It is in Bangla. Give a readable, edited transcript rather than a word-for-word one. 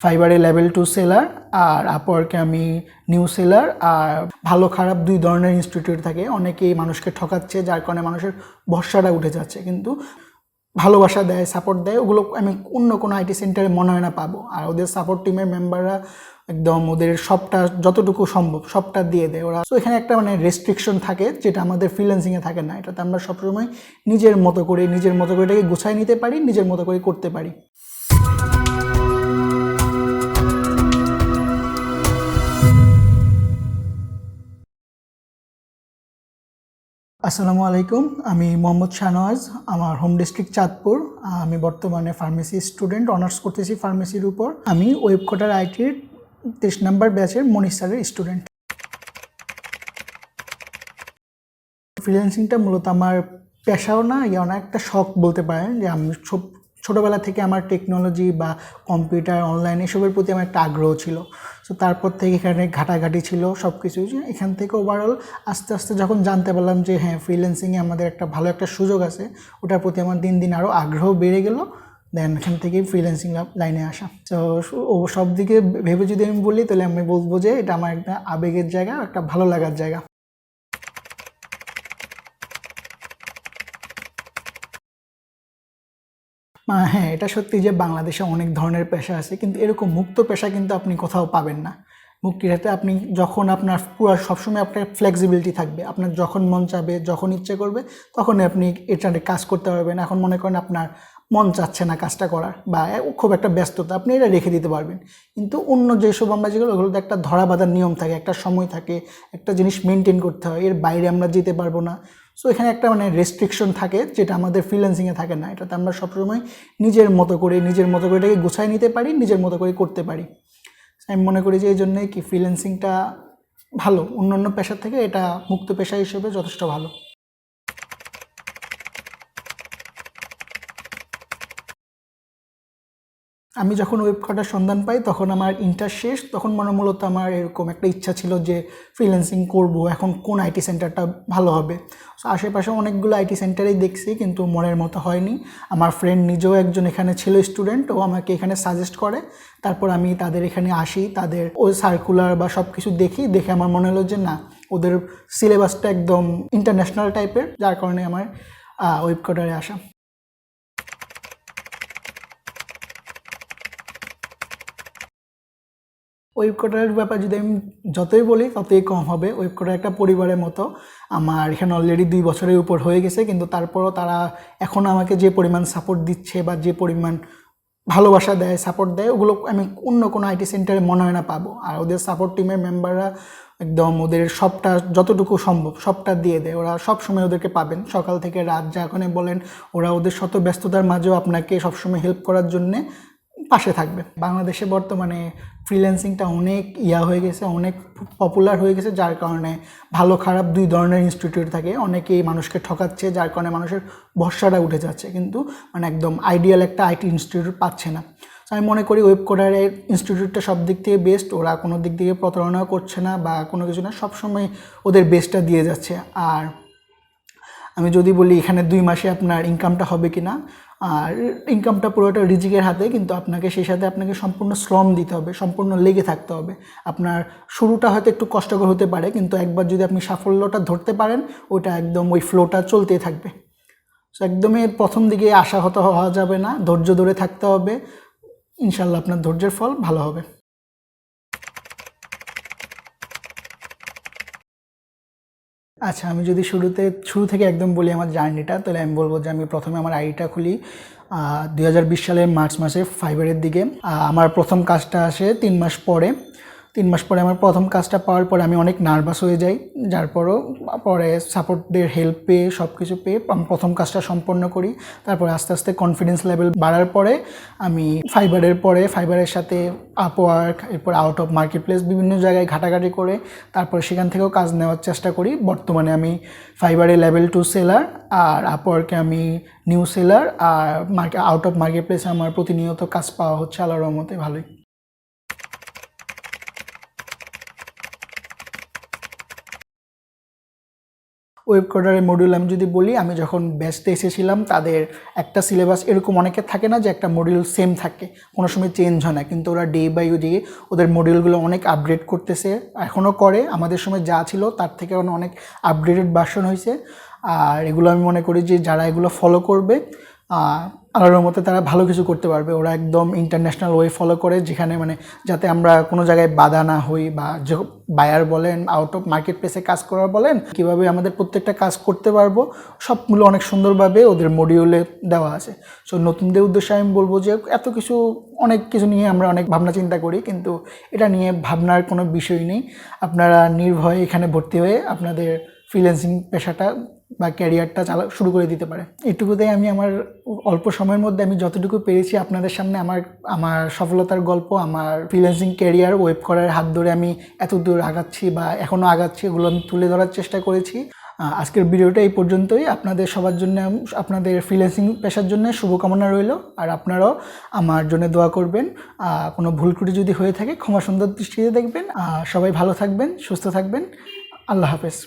ফাইবারে লেভেল 2 সেলার আর আপওয়ার্কে আমি নিউ সেলার। আর ভালো খারাপ দুই ধরনের ইনস্টিটিউট থাকে, অনেকেই মানুষকে ঠকাচ্ছে যার কারণে মানুষের ভরসাটা উঠে যাচ্ছে, কিন্তু ভালোবাসা দেয়, সাপোর্ট দেয়, ওগুলো আমি অন্য কোনো আইটি সেন্টারে মনে হয় না পাবো। আর ওদের সাপোর্ট টিমের মেম্বাররা একদম ওদের সবটা যতটুকু সম্ভব সবটা দিয়ে দেয় ওরা। তো এখানে একটা রেস্ট্রিকশন থাকে যেটা আমাদের ফ্রিল্যান্সিংয়ে থাকে না। এটাতে আমরা সবসময় নিজের মতো করে এটাকে গুছাই নিতে পারি, নিজের মতো করে করতে পারি। আসসালামু আলাইকুম, আমি মোহাম্মদ শাহনওয়াজ। আমার হোম ডিস্ট্রিক্ট চাঁদপুর। আমি বর্তমানে ফার্মেসি স্টুডেন্ট, অনার্স করতেছি ফার্মেসির উপর। আমি ওয়েবকোডার-ITর 23 নম্বর ব্যাচের মনির স্যারের স্টুডেন্ট। ফ্রিল্যান্সিংটা মূলত আমার পেশাও না, একটা শখ বলতে পারেন। যে আমি ছোটোবেলা থেকে আমার টেকনোলজি বা কম্পিউটার, অনলাইন এসবের প্রতি আমার একটা আগ্রহ ছিল। সো তারপর থেকে এখানে ঘাটাঘাটি ছিল সব কিছু। এখান থেকে ওভারঅল আস্তে আস্তে যখন জানতে পারলাম যে হ্যাঁ, ফ্রিল্যান্সিংয়ে আমাদের একটা ভালো একটা সুযোগ আছে, ওটার প্রতি আমার দিন দিন আরও আগ্রহ বেড়ে গেল। দেন এখান থেকেই ফ্রিল্যান্সিং লাইনে আসা। তো সব দিকে ভেবে যদি আমি বলি, তাহলে আমি বলবো যে এটা আমার একটা আবেগের জায়গা, একটা ভালো লাগার জায়গা। হ্যাঁ, এটা সত্যি যে বাংলাদেশে অনেক ধরনের পেশা আছে, কিন্তু এরকম মুক্ত পেশা কিন্তু আপনি কোথাও পাবেন না। মুক্তিটাতে আপনি যখন আপনার পুরো সবসময় আপনার ফ্লেক্সিবিলিটি থাকবে, আপনার যখন মন চাবে, যখন ইচ্ছে করবে তখনই আপনি এটাতে কাজ করতে পারবেন। এখন মনে করেন আপনার মন চাচ্ছে না কাজটা করার, বা খুব একটা ব্যস্ততা, আপনি এটা রেখে দিতে পারবেন। কিন্তু অন্য যেসব আমরা ওগুলোতে একটা ধরা বাঁধার নিয়ম থাকে, একটা সময় থাকে, একটা জিনিস মেনটেন করতে হয়, এর বাইরে আমরা যেতে পারবো না। সো এখানে একটা রেস্ট্রিকশন থাকে যেটা আমাদের ফ্রিল্যান্সিংয়ে থাকে না। এটাতে আমরা সবসময় নিজের মতো করে এটাকে গুছাই নিতে পারি, নিজের মতো করে করতে পারি। আমি মনে করি যে এই জন্যই কি ফ্রিল্যান্সিংটা ভালো, অন্যান্য পেশার থেকে এটা মুক্ত পেশা হিসেবে যথেষ্ট ভালো। আমি যখন ওয়েবকোডার সন্ধান পাই তখন আমার ইন্টার শেষ। তখন মূলত আমার এরকম একটা ইচ্ছা ছিল যে ফ্রিল্যান্সিং করব, এখন কোন আইটি সেন্টারটা ভালো হবে। সো আশেপাশে অনেকগুলো আইটি সেন্টারেই দেখছি, কিন্তু মনের মতো হয়নি। আমার ফ্রেন্ড নিজেও একজন এখানে ছিল স্টুডেন্ট, ও আমাকে এখানে সাজেস্ট করে। তারপর আমি তাদের এখানে আসি, তাদের ওই সার্কুলার বা সব কিছু দেখে আমার মনে হলো যে না, ওদের সিলেবাসটা একদম ইন্টারন্যাশনাল টাইপের, যার কারণে আমার ওয়েবকোডারে আসা। ওয়েবকোডারের ব্যাপার যদি আমি যতই বলি ততই কম হবে। ওয়েবকোডার একটা পরিবারের মতো। আমার এখানে অলরেডি 2 বছরের উপর হয়ে গেছে, কিন্তু তারপরও তারা এখন আমাকে যে পরিমাণ সাপোর্ট দিচ্ছে বা যে পরিমাণ ভালোবাসা দেয়, সাপোর্ট দেয়, ওগুলো আমি অন্য কোনো আইটি সেন্টারে মনে হয় না পাবো। আর ওদের সাপোর্ট টিমের মেম্বাররা একদম ওদের সবটা যতটুকু সম্ভব সবটা দিয়ে দেয়। ওরা সব সময় ওদেরকে পাবেন, সকাল থেকে রাত যখনে বলেন, ওরা ওদের শত ব্যস্ততার মাঝেও আপনাকে সবসময় হেল্প করার জন্যে পাশে থাকবে। বাংলাদেশে বর্তমানে ফ্রিল্যান্সিংটা অনেক হয়ে গেছে, অনেক পপুলার হয়ে গেছে, যার কারণে ভালো খারাপ দুই ধরনের ইনস্টিটিউট থাকে। অনেকেই মানুষকে ঠকাচ্ছে, যার কারণে মানুষের ভরসাটা উঠে যাচ্ছে, কিন্তু একদম আইডিয়াল একটা আইটি ইনস্টিটিউট পাচ্ছে না। আমি মনে করি ওয়েবকোডারের ইনস্টিটিউটটা সব দিক থেকে বেস্ট। ওরা কোনো দিক থেকে প্রতারণাও করছে না বা কোনো কিছু না, সবসময় ওদের বেস্টটা দিয়ে যাচ্ছে। আর আমি যদি বলি এখানে 2 মাসে আপনার ইনকামটা হবে কি না, আর ইনকামটা পুরোটা রিজিকের হাতে, কিন্তু সেই সাথে আপনাকে সম্পূর্ণ শ্রম দিতে হবে, সম্পূর্ণ লেগে থাকতে হবে। আপনার শুরুটা হয়তো একটু কষ্টকর হতে পারে, কিন্তু একবার যদি আপনি সাফল্যটা ধরতে পারেন, ওটা একদম ওই ফ্লোটা চলতেই থাকবে। সো একদমই প্রথম দিকে আশাহত হওয়া যাবে না, ধৈর্য ধরে থাকতে হবে। ইনশাল্লাহ আপনার ধৈর্যের ফল ভালো হবে। আচ্ছা, আমি যদি শুরু থেকে একদম বলি আমার জার্নিটা, তাহলে আমি বলবো যে আমি প্রথমে আমার আইডিটা খুলি 2020 সালের মার্চ মাসে ফাইবারের দিকে। আমার প্রথম কাজটা আসে 3 মাস পরে। 3 মাস পরে আমার প্রথম কাজটা পাওয়ার পরে আমি অনেক নার্ভাস হয়ে যাই। যার পরে সাপোর্টদের হেল্প পেয়ে সব কিছু পেয়ে আমি প্রথম কাজটা সম্পন্ন করি। তারপরে আস্তে আস্তে কনফিডেন্স লেভেল বাড়ার পরে আমি ফাইবারের সাথে আপওয়ার্ক, এরপর আউট অফ মার্কেট প্লেস বিভিন্ন জায়গায় ঘাটাঘাটি করে তারপরে সেখান থেকেও কাজ নেওয়ার চেষ্টা করি। বর্তমানে আমি ফাইবারে লেভেল 2 সেলার, আর আপওয়ার্কে আমি নিউ সেলার। আর আউট অফ মার্কেট প্লেসে আমার প্রতিনিয়ত কাজ পাওয়া হচ্ছে আল্লাহর রহমতে ভালোই। ওয়েব কোডারের মডিউল আমি যদি বলি, আমি যখন ব্যাচতে এসেছিলাম তাদের একটা সিলেবাস এরকম অনেকের থাকে না যে একটা মডিউল সেম থাকে, কোনো সময় চেঞ্জ হয় না, কিন্তু ওরা ডে বাই ডে ওদের মডিউলগুলো অনেক আপডেট করতেছে, এখনও করে। আমাদের সময় যা ছিল তার থেকে অনেক আপডেটেড ভার্সন হয়েছে। আর এগুলো আমি মনে করি যে যারা এগুলো ফলো করবে আল্লাহর মতে তারা ভালো কিছু করতে পারবে। ওরা একদম ইন্টারন্যাশনাল ওয়ে ফলো করে, যেখানে মানে যাতে আমরা কোনো জায়গায় বাধা না হই, বা যে বায়ার বলেন, আউট অফ মার্কেট প্লেসে কাজ করার বলেন, কীভাবে আমাদের প্রত্যেকটা কাজ করতে পারবো, সবগুলো অনেক সুন্দরভাবে ওদের মডিউলে দেওয়া আছে। সো নতুনদের উদ্দেশ্যে আমি বলবো যে এত কিছু, অনেক কিছু নিয়ে আমরা অনেক ভাবনা চিন্তা করি, কিন্তু এটা নিয়ে ভাবনার কোনো বিষয় নেই। আপনারা নির্ভয়ে এখানে ভর্তি হয়ে আপনাদের ফ্রিল্যান্সিং পেশাটা বা ক্যারিয়ারটা শুরু করে দিতে পারে। এটুকুতেই আমি আমার অল্প সময়ের মধ্যে আমি যতটুকু পেরেছি আপনাদের সামনে আমার সফলতার গল্প, আমার ফ্রিল্যান্সিং ক্যারিয়ার, ওয়েব করার হাত ধরে আমি এত দূর আগাচ্ছি বা এখনও আগাচ্ছি, এগুলো আমি তুলে ধরার চেষ্টা করেছি। আজকের ভিডিওটা এই পর্যন্তই। আপনাদের সবার জন্য, আপনাদের ফ্রিল্যান্সিং পেশার জন্য শুভকামনা রইল। আর আপনারাও আমার জন্য দোয়া করবেন। কোনো ভুল ত্রুটি যদি হয়ে থাকে ক্ষমা সুন্দর দৃষ্টিতে দেখবেন। সবাই ভালো থাকবেন, সুস্থ থাকবেন। আল্লাহ হাফেজ।